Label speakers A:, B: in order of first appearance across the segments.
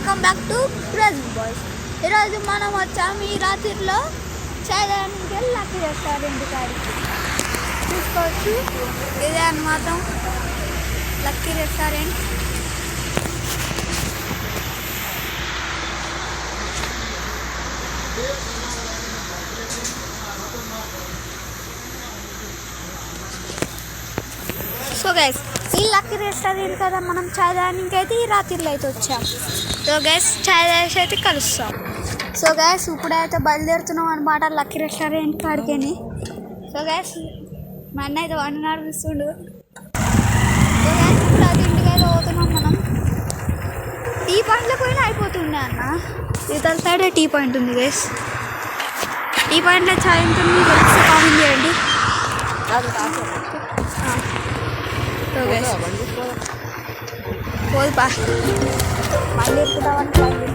A: Welcome back to crazy boys. ఈరోజు మనం వచ్చాము ఈ రాత్రిలో చాయడానికి వెళ్ళి లక్కీ రెస్టారెంట్ కాడికి చూసుకోవచ్చు. ఇదే అన్నమాట లక్కీ రెస్టారెంట్. సో గైస్, ఈ లక్కీ రెస్టారెంట్ కదా మనం చాయ్ తాగడానికి అయితే ఈ రాత్రిలో అయితే వచ్చాం. సో గైస్, చాయ్ తాగేసి అయితే కలుస్తాం. సో గైస్, ఇప్పుడైతే బయలుదేరుతున్నాం అనమాట లక్కీ రెస్టారెంట్ కాడికి. సో గైస్, మా అన్న అయితే వంట నడిపిస్తుండు. సో గైస్, ఇప్పుడు అయితే ఇంటికైతే పోతున్నాం మనం. టీ పాయింట్లోకి పోయినా అయిపోతుండే అన్న. ఇతర సైడ్ టీ పాయింట్ ఉంది గైస్. టీ పాయింట్లో చాయ్ ఉంటుంది, తెలిసి కామెంట్ చేయండి. పోదు బా మళ్ళీ ఎక్కుదామని ప్లాన్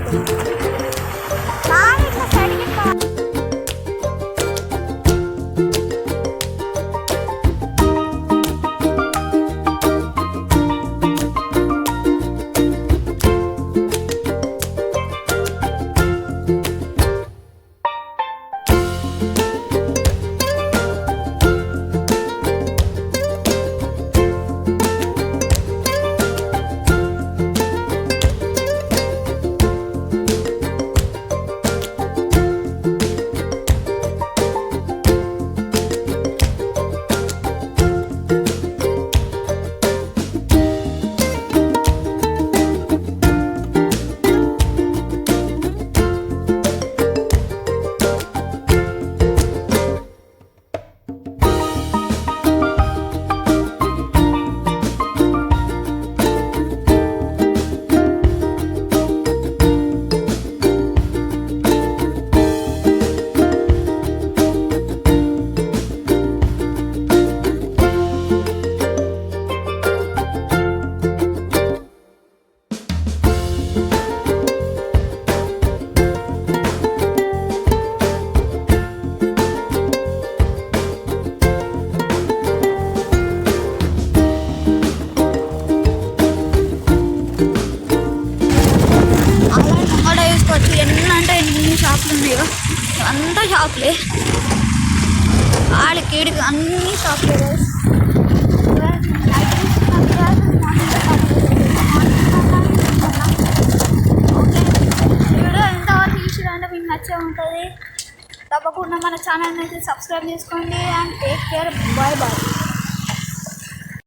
A: షాపులు ఉన్నాయో అంతా షాపులే, వాళ్ళకి ఈడికి అన్ని షాపులే. ఓకే, వీడియో ఎంతవరకు చూసిరంటే మీకు నచ్చే ఉంటుంది. తప్పకుండా మన ఛానల్ని అయితే సబ్స్క్రైబ్ చేసుకోండి. And take care, bye bye.